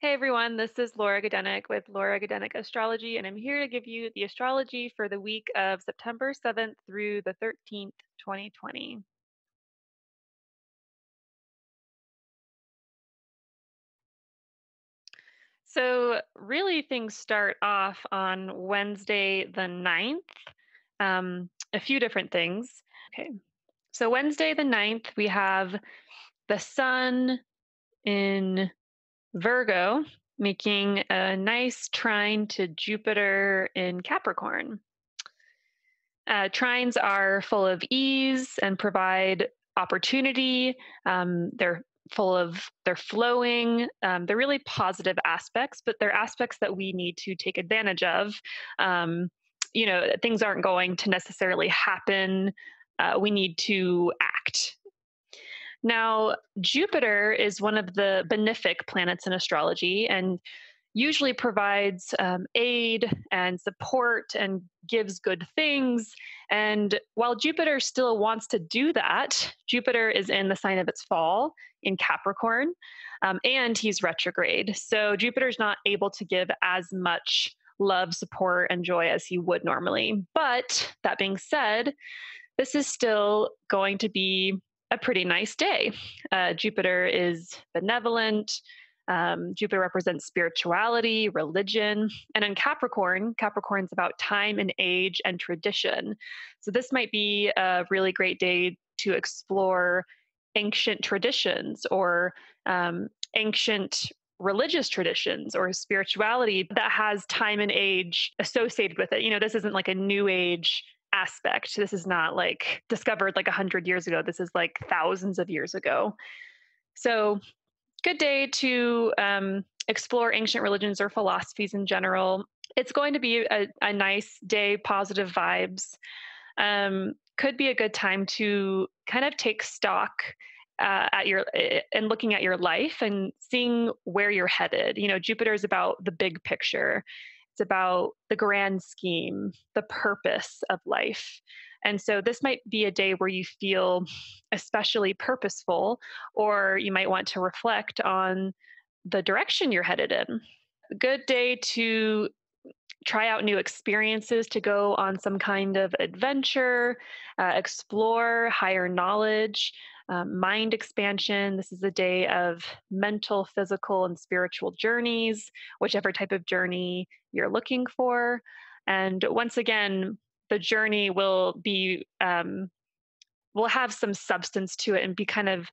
Hey everyone, this is Laura Gadenik with Laura Gadenik Astrology, and I'm here to give you the astrology for the week of September 7th through the 13th, 2020. So, really, things start off on Wednesday the 9th. A few different things. Okay, so Wednesday the 9th, we have the sun in Virgo making a nice trine to Jupiter in Capricorn. Trines are full of ease and provide opportunity. They're flowing. They're really positive aspects, but they're aspects that we need to take advantage of. Um, Things aren't going to necessarily happen. We need to act. Now, Jupiter is one of the benefic planets in astrology and usually provides aid and support and gives good things. And while Jupiter still wants to do that, Jupiter is in the sign of its fall in Capricorn, and he's retrograde. So Jupiter's not able to give as much love, support, and joy as he would normally. But that being said, this is still going to be a pretty nice day. Jupiter is benevolent. Jupiter represents spirituality, religion. And in Capricorn, Capricorn's about time and age and tradition. So this might be a really great day to explore ancient traditions or ancient religious traditions or spirituality that has time and age associated with it. This isn't like a new age aspect. This is not like discovered like 100 years ago. This is like thousands of years ago. So good day to explore ancient religions or philosophies in general. It's going to be a nice day, positive vibes. Could be a good time to kind of take stock and looking at your life and seeing where you're headed. Jupiter is about the big picture. It's about the grand scheme, the purpose of life. And so this might be a day where you feel especially purposeful, or you might want to reflect on the direction you're headed in. A good day to try out new experiences, to go on some kind of adventure, explore higher knowledge, mind expansion. This is a day of mental, physical, and spiritual journeys, whichever type of journey you're looking for. And once again, the journey will have some substance to it and be kind of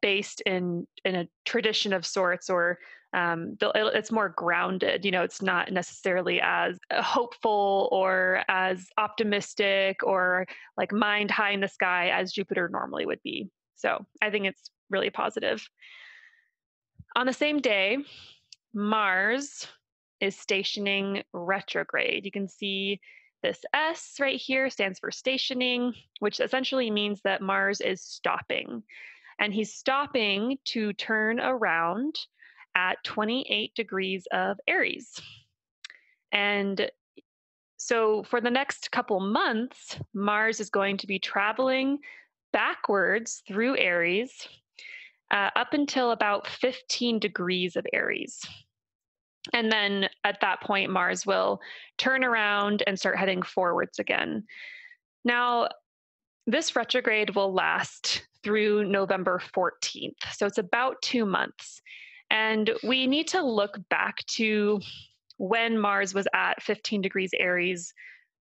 based in a tradition of sorts, or it's more grounded. It's not necessarily as hopeful or as optimistic or like mind high in the sky as Jupiter normally would be. So I think it's really positive. On the same day, Mars is stationing retrograde. You can see this S right here stands for stationing, which essentially means that Mars is stopping. And he's stopping to turn around at 28 degrees of Aries. And so for the next couple months, Mars is going to be traveling backwards through Aries up until about 15 degrees of Aries. And then at that point, Mars will turn around and start heading forwards again. Now, this retrograde will last through November 14th. So it's about 2 months. And we need to look back to when Mars was at 15 degrees Aries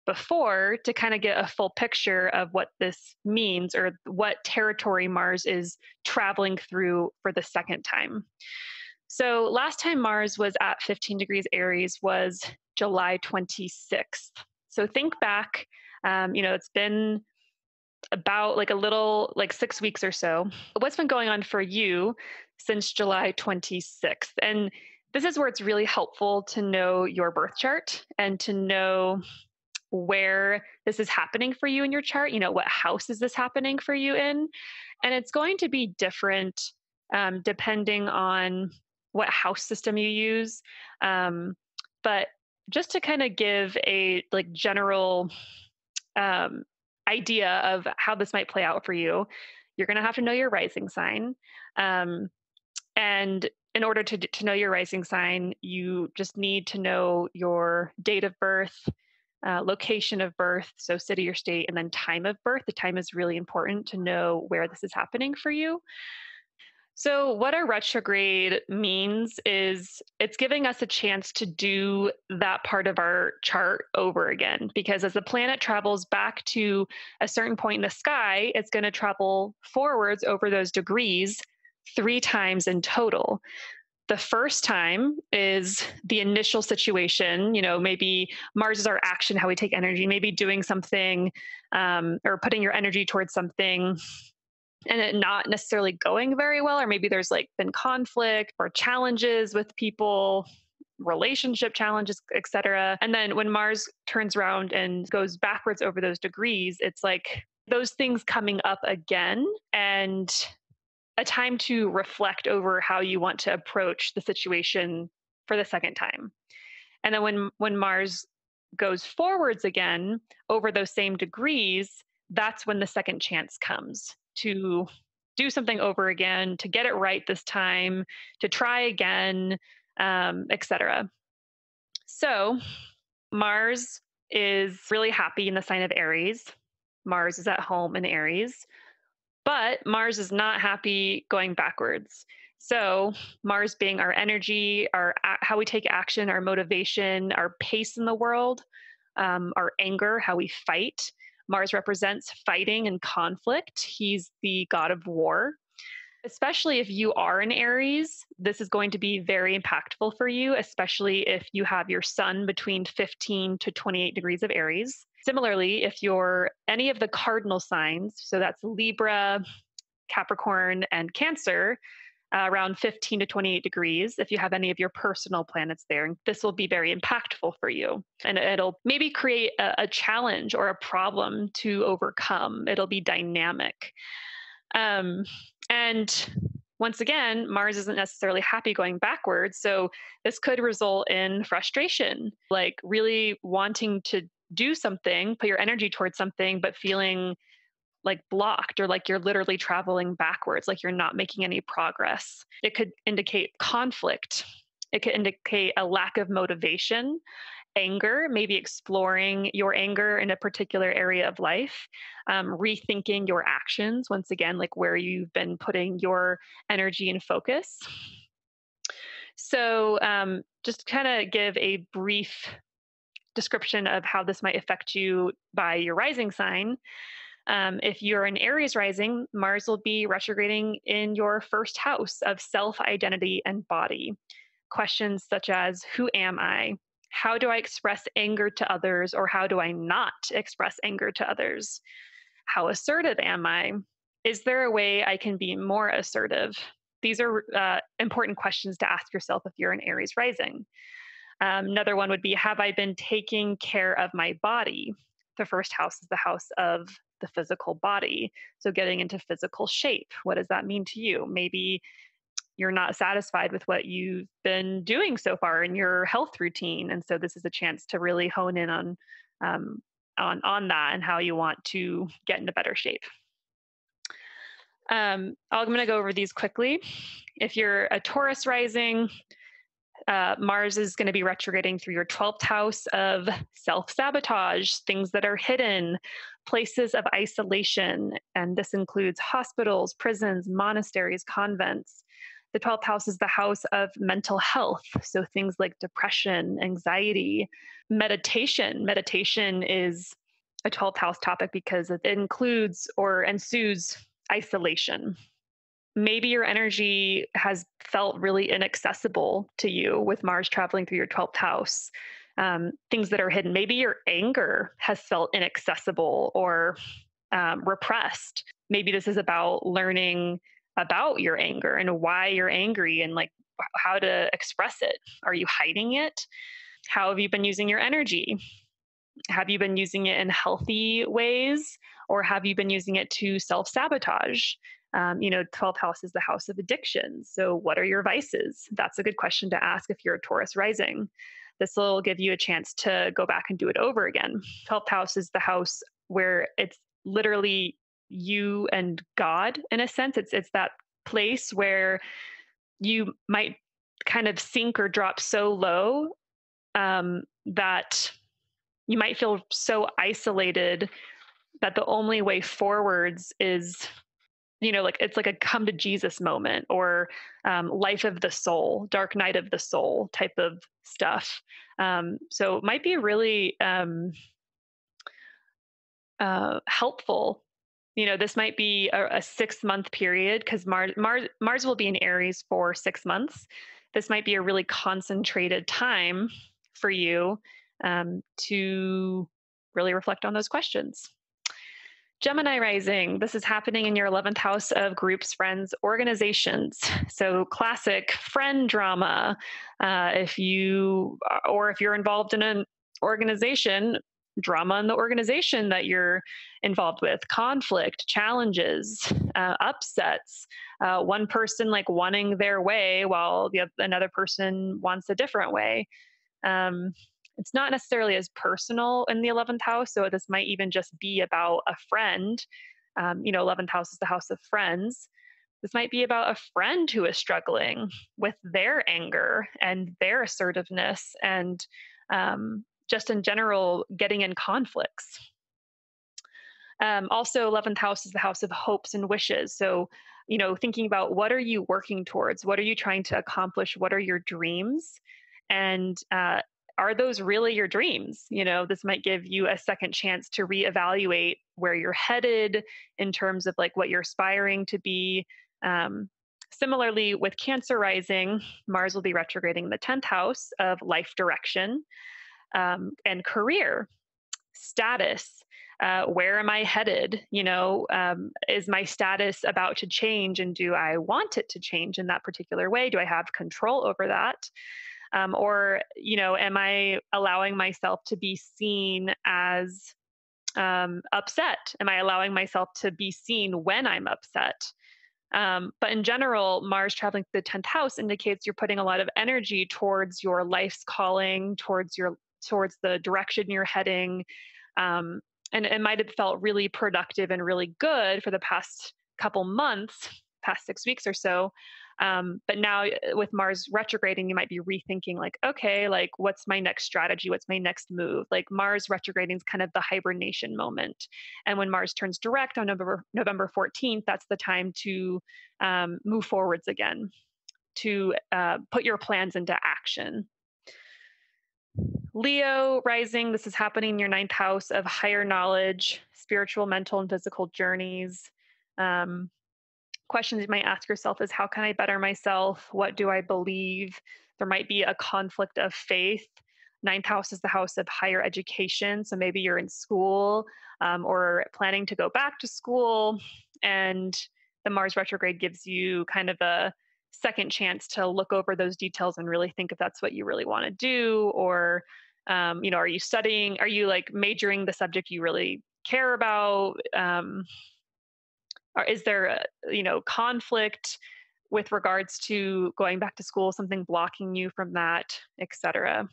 before to kind of get a full picture of what this means, or what territory Mars is traveling through for the second time. So last time Mars was at 15 degrees Aries was July 26th. So think back, it's been about like a little, like 6 weeks or so. What's been going on for you since July 26th? And this is where it's really helpful to know your birth chart and to know where this is happening for you in your chart. What house is this happening for you in? And it's going to be different depending on what house system you use. But just to kind of give a like general idea of how this might play out for you, you're going to have to know your rising sign. And in order to know your rising sign, you just need to know your date of birth, location of birth, so city or state, and then time of birth. The time is really important to know where this is happening for you. So, what a retrograde means is it's giving us a chance to do that part of our chart over again. Because as the planet travels back to a certain point in the sky, it's going to travel forwards over those degrees 3 times in total. The first time is the initial situation, maybe Mars is our action, how we take energy, maybe doing something or putting your energy towards something and it not necessarily going very well, or maybe there's like been conflict or challenges with people, relationship challenges, etc. And then when Mars turns around and goes backwards over those degrees, it's like those things coming up again and a time to reflect over how you want to approach the situation for the second time. And then when Mars goes forwards again over those same degrees, that's when the second chance comes to do something over again, to get it right this time, to try again, etc. So Mars is really happy in the sign of Aries. Mars is at home in Aries, but Mars is not happy going backwards. So Mars being our energy, how we take action, our motivation, our pace in the world, our anger, how we fight. Mars represents fighting and conflict. He's the god of war. Especially if you are an Aries, this is going to be very impactful for you, especially if you have your sun between 15 to 28 degrees of Aries. Similarly, if you're any of the cardinal signs, so that's Libra, Capricorn, and Cancer, around 15 to 28 degrees, if you have any of your personal planets there, this will be very impactful for you. And it'll maybe create a challenge or a problem to overcome. It'll be dynamic. And once again, Mars isn't necessarily happy going backwards. So this could result in frustration, like really wanting to do something, put your energy towards something, but feeling like blocked or like you're literally traveling backwards, like you're not making any progress. It could indicate conflict. It could indicate a lack of motivation, anger, maybe exploring your anger in a particular area of life, rethinking your actions, once again, like where you've been putting your energy and focus. So, just kind of give a brief description of how this might affect you by your rising sign. If you're an Aries rising, Mars will be retrograding in your first house of self identity and body. Questions such as, who am I? How do I express anger to others, or how do I not express anger to others? How assertive am I? Is there a way I can be more assertive? These are important questions to ask yourself if you're an Aries rising. Another one would be, have I been taking care of my body? The first house is the house of the physical body. So getting into physical shape. What does that mean to you? Maybe you're not satisfied with what you've been doing so far in your health routine. And so this is a chance to really hone in on that and how you want to get into better shape. I'm going to go over these quickly. If you're a Taurus rising, Mars is going to be retrograding through your 12th house of self-sabotage, things that are hidden, places of isolation. And this includes hospitals, prisons, monasteries, convents. The 12th house is the house of mental health. So things like depression, anxiety, meditation. Meditation is a 12th house topic because it includes or ensues isolation. Maybe your energy has felt really inaccessible to you with Mars traveling through your 12th house. Things that are hidden. Maybe your anger has felt inaccessible or repressed. Maybe this is about learning about your anger and why you're angry and like how to express it. Are you hiding it? How have you been using your energy? Have you been using it in healthy ways, or have you been using it to self-sabotage? 12th house is the house of addictions. So what are your vices? That's a good question to ask if you're a Taurus rising. This will give you a chance to go back and do it over again. 12th house is the house where it's literally you and God in a sense. It's that place where you might kind of sink or drop so low that you might feel so isolated that the only way forwards is, like it's like a come to Jesus moment, or life of the soul, dark night of the soul type of stuff. So it might be really helpful. This might be a 6 month period, because Mars will be in Aries for 6 months. This might be a really concentrated time for you to really reflect on those questions. Gemini Rising, this is happening in your 11th house of groups, friends, organizations. So classic friend drama. If you're involved in an organization, drama in the organization that you're involved with, conflict, challenges, upsets, one person like wanting their way while another person wants a different way. Um, it's not necessarily as personal in the 11th house. So this might even just be about a friend. 11th house is the house of friends. This might be about a friend who is struggling with their anger and their assertiveness, and just in general, getting in conflicts. Also, 11th house is the house of hopes and wishes. So, thinking about what are you working towards? What are you trying to accomplish? What are your dreams? And are those really your dreams? This might give you a second chance to reevaluate where you're headed in terms of like what you're aspiring to be. Similarly, with Cancer Rising, Mars will be retrograding in the 10th house of life direction and career status. Where am I headed? Is my status about to change, and do I want it to change in that particular way? Do I have control over that? Or, am I allowing myself to be seen as upset? Am I allowing myself to be seen when I'm upset? But in general, Mars traveling through the 10th house indicates you're putting a lot of energy towards your life's calling, towards the direction you're heading. And it might have felt really productive and really good for the past couple months, past 6 weeks or so. But now with Mars retrograding, you might be rethinking like, okay, like what's my next strategy? What's my next move? Like Mars retrograding is kind of the hibernation moment. And when Mars turns direct on November 14th, that's the time to move forwards again, to put your plans into action. Leo rising, this is happening in your 9th house of higher knowledge, spiritual, mental, and physical journeys. Questions you might ask yourself is, how can I better myself? What do I believe? There might be a conflict of faith. 9th house is the house of higher education. So maybe you're in school or planning to go back to school, and the Mars retrograde gives you kind of a second chance to look over those details and really think if that's what you really want to do. Or are you studying? Are you like majoring the subject you really care about? Or is there conflict with regards to going back to school, something blocking you from that, etc.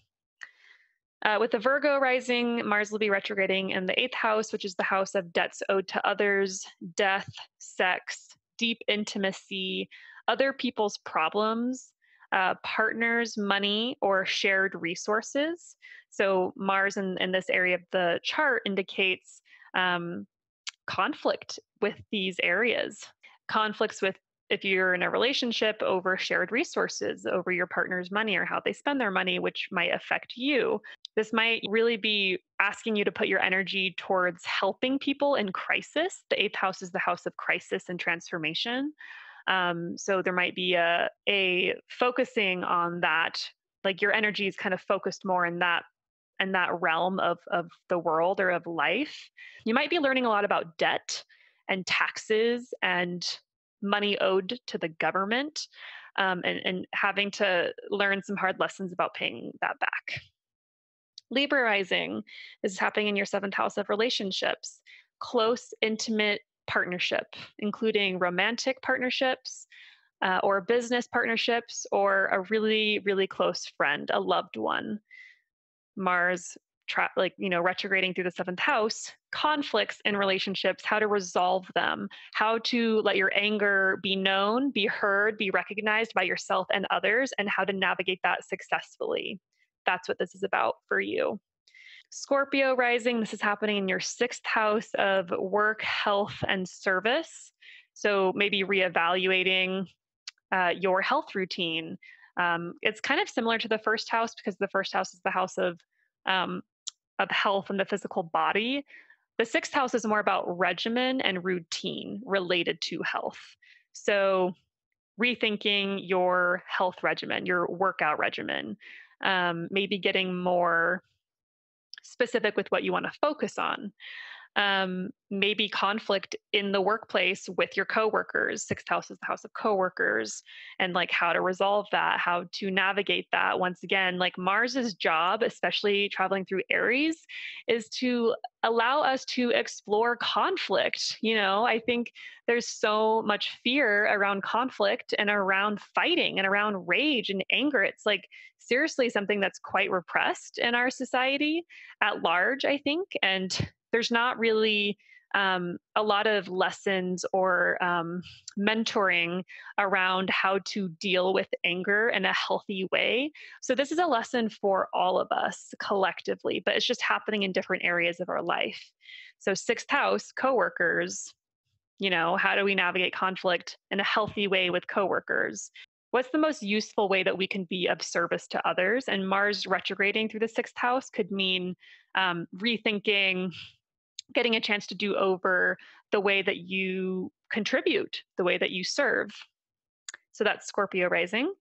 With the Virgo rising, Mars will be retrograding in the 8th house, which is the house of debts owed to others, death, sex, deep intimacy, other people's problems, partners, money, or shared resources. So Mars in this area of the chart indicates conflict with these areas. Conflicts with, if you're in a relationship, over shared resources, over your partner's money or how they spend their money, which might affect you. This might really be asking you to put your energy towards helping people in crisis. The 8th house is the house of crisis and transformation. So there might be a focusing on that, like your energy is kind of focused more in that realm of the world or of life. You might be learning a lot about debt and taxes and money owed to the government, and having to learn some hard lessons about paying that back. Libra rising, this is happening in your 7th house of relationships, close, intimate partnership, including romantic partnerships or business partnerships, or a really, really close friend, a loved one. Mars retrograding through the seventh house, conflicts in relationships, how to resolve them, how to let your anger be known, be heard, be recognized by yourself and others, and how to navigate that successfully. That's what this is about for you. Scorpio rising, this is happening in your sixth house of work, health, and service. So maybe reevaluating your health routine. It's kind of similar to the first house because the first house is the house um, of health and the physical body. The sixth house is more about regimen and routine related to health. So rethinking your health regimen, your workout regimen, maybe getting more specific with what you want to focus on. Maybe conflict in the workplace with your coworkers. Sixth house is the house of coworkers, and like how to resolve that, how to navigate that. Once again, like Mars's job, especially traveling through Aries, is to allow us to explore conflict. I think there's so much fear around conflict and around fighting and around rage and anger. It's like seriously something that's quite repressed in our society at large, I think. And there's not really a lot of lessons or mentoring around how to deal with anger in a healthy way. So, this is a lesson for all of us collectively, but it's just happening in different areas of our life. So, sixth house, coworkers, how do we navigate conflict in a healthy way with coworkers? What's the most useful way that we can be of service to others? And Mars retrograding through the sixth house could mean rethinking, getting a chance to do over the way that you contribute, the way that you serve. So that's Scorpio rising.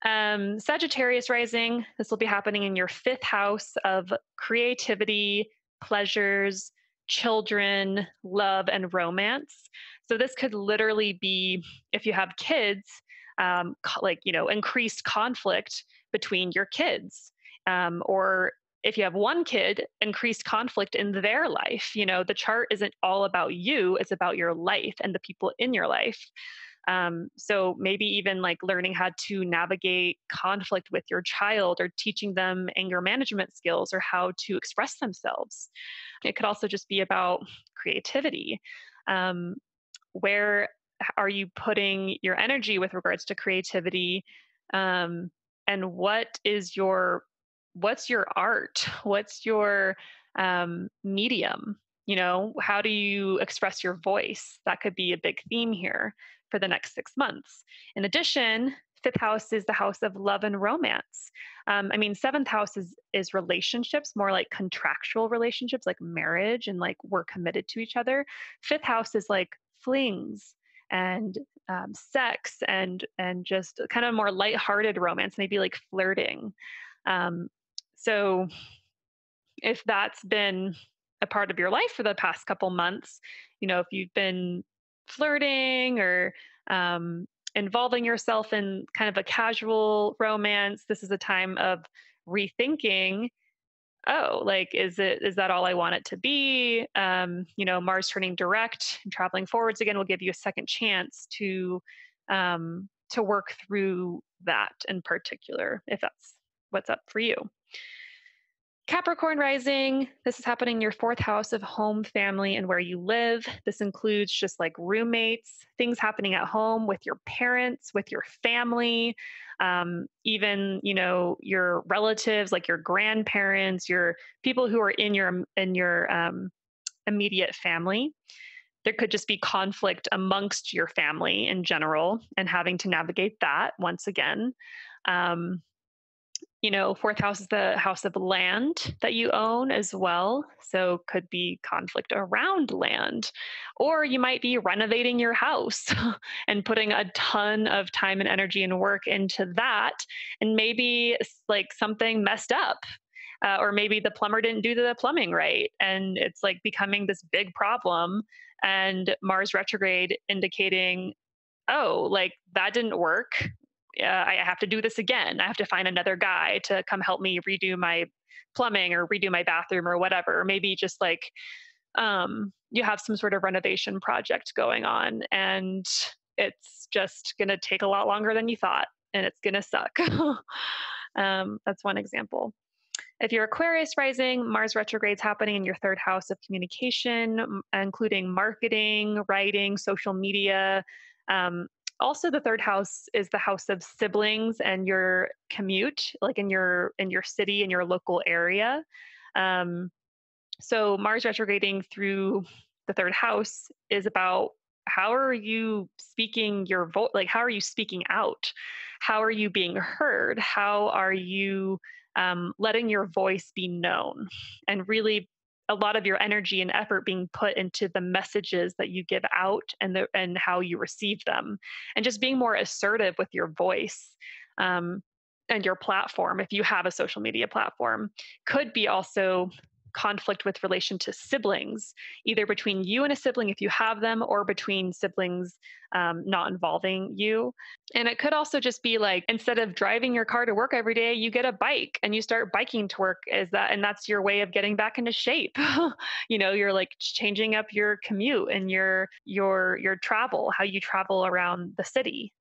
Sagittarius rising, this will be happening in your fifth house of creativity, pleasures, children, love, and romance. So this could literally be, if you have kids, increased conflict between your kids, or if you have one kid, increased conflict in their life. The chart isn't all about you, it's about your life and the people in your life. So maybe even like learning how to navigate conflict with your child, or teaching them anger management skills or how to express themselves. It could also just be about creativity. Where are you putting your energy with regards to creativity? And what's your art? What's your medium? How do you express your voice? That could be a big theme here for the next 6 months. In addition, fifth house is the house of love and romance. Seventh house is relationships, more like contractual relationships, like marriage, and like we're committed to each other. Fifth house is like flings and sex and just kind of more lighthearted romance, maybe like flirting. So if that's been a part of your life for the past couple months, if you've been flirting or involving yourself in kind of a casual romance, this is a time of rethinking. Oh, like, is that all I want it to be? Mars turning direct and traveling forwards again will give you a second chance to work through that in particular, if that's what's up for you. Capricorn rising, this is happening in your fourth house of home, family, and where you live. This includes just like roommates, things happening at home with your parents, with your family, even, your relatives, like your grandparents, your people who are in your immediate family. There could just be conflict amongst your family in general and having to navigate that once again. Fourth house is the house of land that you own as well. So could be conflict around land. Or you might be renovating your house and putting a ton of time and energy and work into that. And maybe like something messed up. Or maybe the plumber didn't do the plumbing right. And it's like becoming this big problem. And Mars retrograde indicating, oh, like that didn't work. I have to do this again. I have to find another guy to come help me redo my plumbing or redo my bathroom or whatever. Or maybe just like you have some sort of renovation project going on and it's just going to take a lot longer than you thought and it's going to suck. That's one example. If you're Aquarius rising, Mars retrograde is happening in your third house of communication, including marketing, writing, social media. Um, Also, the third house is the house of siblings and your commute, like in your city, in your local area. Um, so Mars retrograding through the third house is about how are you speaking your voice, like how are you speaking out? How are you being heard? How are you letting your voice be known? And really a lot of your energy and effort being put into the messages that you give out and how you receive them, and just being more assertive with your voice. Um, and your platform, if you have a social media platform, could be also conflict with relation to siblings, either between you and a sibling if you have them, or between siblings not involving you. And it could also just be like, instead of driving your car to work every day, you get a bike and you start biking to work. Is that, and that's your way of getting back into shape. You're like changing up your commute and your travel, how you travel around the city.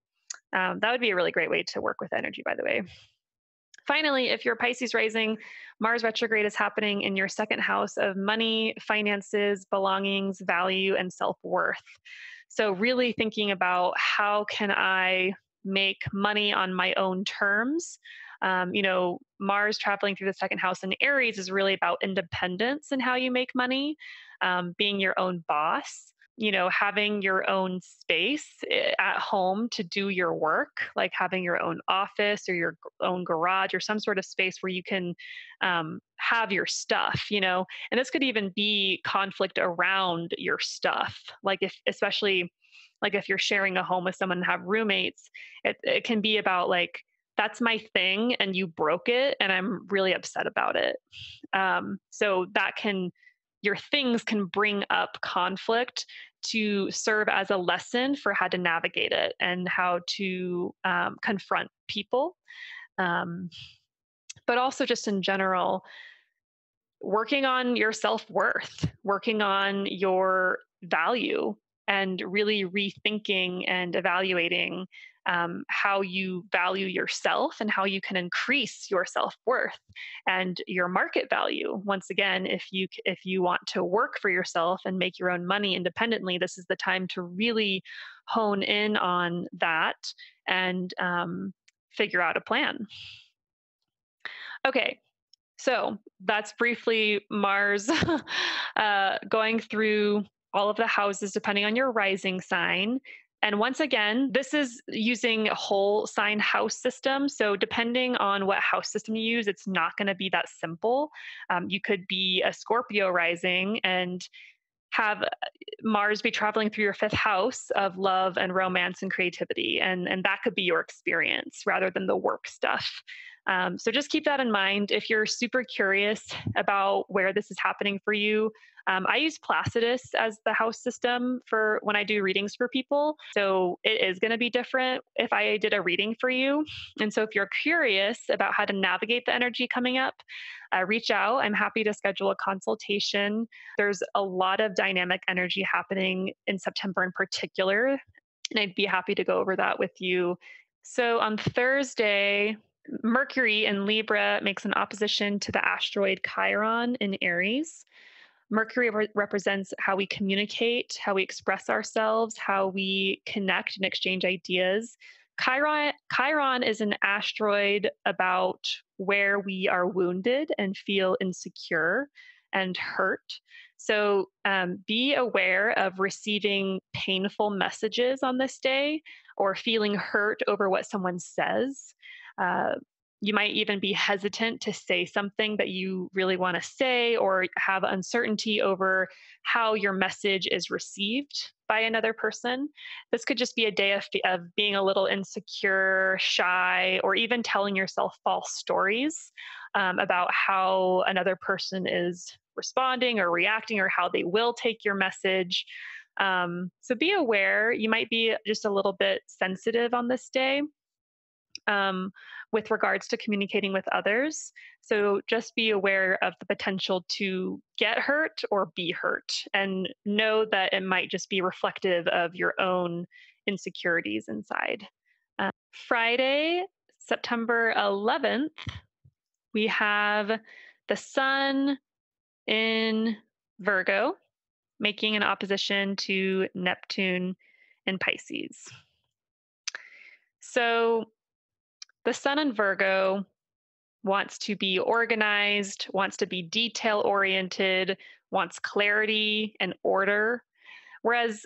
That would be a really great way to work with energy, by the way. Finally, if you're Pisces rising, Mars retrograde is happening in your second house of money, finances, belongings, value, and self worth. So, really thinking about how can I make money on my own terms. Mars traveling through the second house in Aries is really about independence and how you make money, being your own boss, having your own space at home to do your work, like having your own office or your own garage or some sort of space where you can have your stuff, and this could even be conflict around your stuff. Like, if, especially like if you're sharing a home with someone and have roommates, it can be about like, that's my thing and you broke it and I'm really upset about it. So that can, your things can bring up conflict to serve as a lesson for how to navigate it and how to confront people. Um, but also, just in general, working on your self worth, working on your value, and really rethinking and evaluating how you value yourself and how you can increase your self worth and your market value. Once again, if you want to work for yourself and make your own money independently, this is the time to really hone in on that and figure out a plan. Okay, so that's briefly Mars going through all of the houses depending on your rising sign. And once again, this is using a whole sign house system. So, depending on what house system you use, it's not going to be that simple. You could be a Scorpio rising and have Mars be traveling through your fifth house of love and romance and creativity. And that could be your experience rather than the work stuff. So just keep that in mind. If you're super curious about where this is happening for you, I use Placidus as the house system for when I do readings for people. So it is going to be different if I did a reading for you. And so if you're curious about how to navigate the energy coming up, reach out. I'm happy to schedule a consultation. There's a lot of dynamic energy happening in September in particular, and I'd be happy to go over that with you. So on Thursday, Mercury in Libra makes an opposition to the asteroid Chiron in Aries. Mercury represents how we communicate, how we express ourselves, how we connect and exchange ideas. Chiron is an asteroid about where we are wounded and feel insecure and hurt. So be aware of receiving painful messages on this day or feeling hurt over what someone says. Uh, you might even be hesitant to say something that you really want to say, or have uncertainty over how your message is received by another person. This could just be a day of being a little insecure, shy, or even telling yourself false stories about how another person is responding or reacting, or how they will take your message. So be aware. You might be just a little bit sensitive on this day with regards to communicating with others. So just be aware of the potential to get hurt or be hurt, and know that it might just be reflective of your own insecurities inside. Friday, September 11th, we have the sun in Virgo, making an opposition to Neptune in Pisces. So the sun in Virgo wants to be organized, wants to be detail oriented, wants clarity and order. Whereas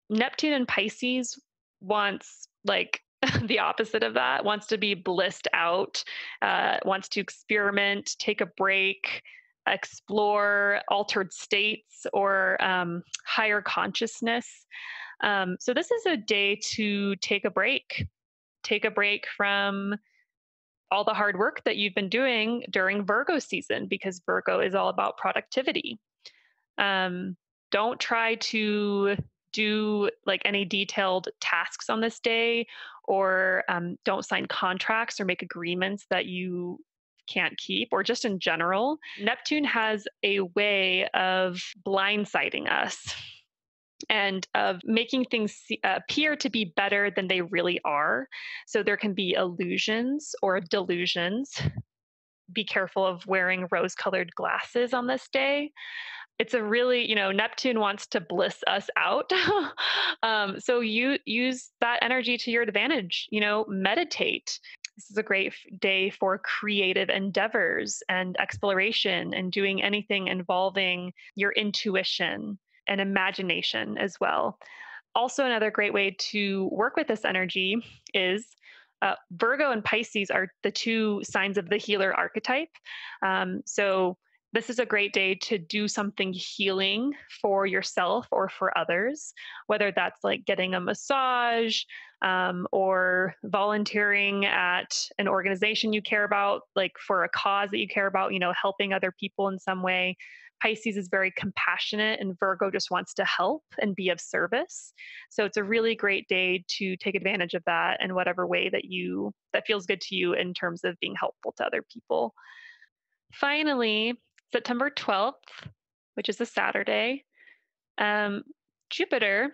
Neptune in Pisces wants like the opposite of that, wants to be blissed out, wants to experiment, take a break, explore altered states or higher consciousness. So, this is a day to take a break from all the hard work that you've been doing during Virgo season, because Virgo is all about productivity. Um, don't try to do like any detailed tasks on this day, or don't sign contracts or make agreements that you can't keep, or just in general. Neptune has a way of blindsiding us and of making things appear to be better than they really are. So there can be illusions or delusions. Be careful of wearing rose colored glasses on this day. It's a really, Neptune wants to bliss us out. So you use that energy to your advantage, meditate. This is a great day for creative endeavors and exploration and doing anything involving your intuition and imagination as well. Also, another great way to work with this energy is Virgo and Pisces are the two signs of the healer archetype. So, this is a great day to do something healing for yourself or for others, whether that's like getting a massage, or volunteering at an organization you care about, like for a cause that you care about, helping other people in some way. Pisces is very compassionate, and Virgo just wants to help and be of service. So it's a really great day to take advantage of that in whatever way that feels good to you in terms of being helpful to other people. Finally, September 12th, which is a Saturday, um, Jupiter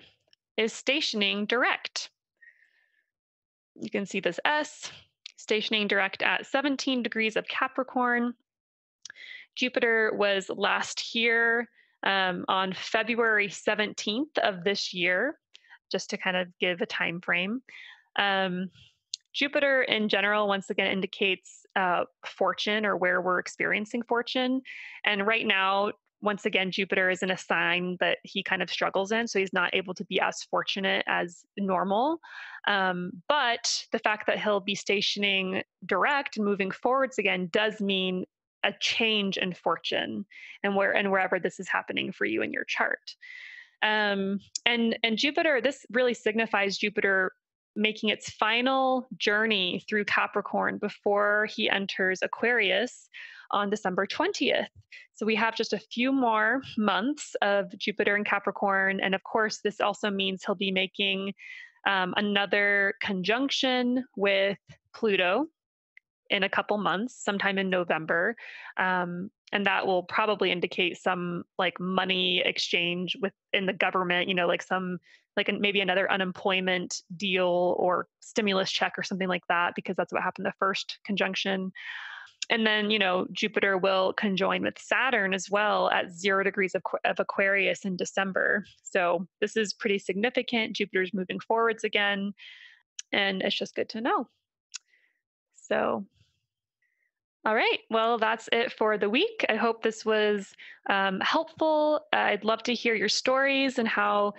is stationing direct. You can see this S stationing direct at 17 degrees of Capricorn. Jupiter was last here on February 17th of this year, just to kind of give a time frame. Um, Jupiter in general, once again, indicates fortune, or where we're experiencing fortune. And right now, once again, Jupiter is in a sign that he kind of struggles in. So he's not able to be as fortunate as normal. But the fact that he'll be stationing direct and moving forwards again does mean a change in fortune, and wherever this is happening for you in your chart. And Jupiter, this really signifies Jupiter making its final journey through Capricorn before he enters Aquarius on December 20th. So we have just a few more months of Jupiter in Capricorn. And of course, this also means he'll be making another conjunction with Pluto in a couple months, sometime in November. And that will probably indicate some like money exchange within the government, like maybe another unemployment deal or stimulus check or something like that, because that's what happened the first conjunction. And then, Jupiter will conjoin with Saturn as well at 0 degrees of Aquarius in December. So this is pretty significant. Jupiter's moving forwards again, and it's just good to know. So all right. Well, that's it for the week. I hope this was helpful. I'd love to hear your stories and how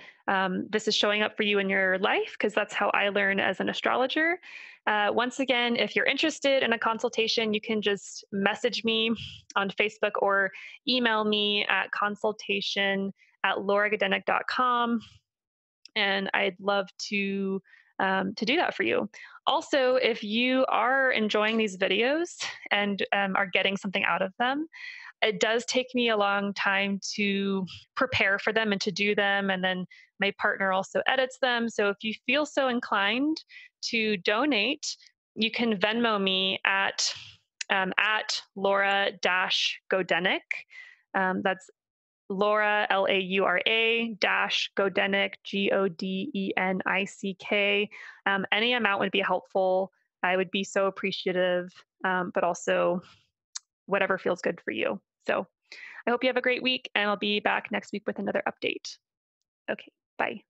this is showing up for you in your life, because that's how I learn as an astrologer. Once again, if you're interested in a consultation, you can just message me on Facebook or email me at consultation@lauragadenic.com. And I'd love to do that for you. Also, if you are enjoying these videos and are getting something out of them, it does take me a long time to prepare for them and to do them. And then my partner also edits them. So if you feel so inclined to donate, you can Venmo me at Laura-Godenick. That's Laura, Laura Godenick, Godenick. Any amount would be helpful. I would be so appreciative, but also whatever feels good for you. So I hope you have a great week, and I'll be back next week with another update. Okay, bye.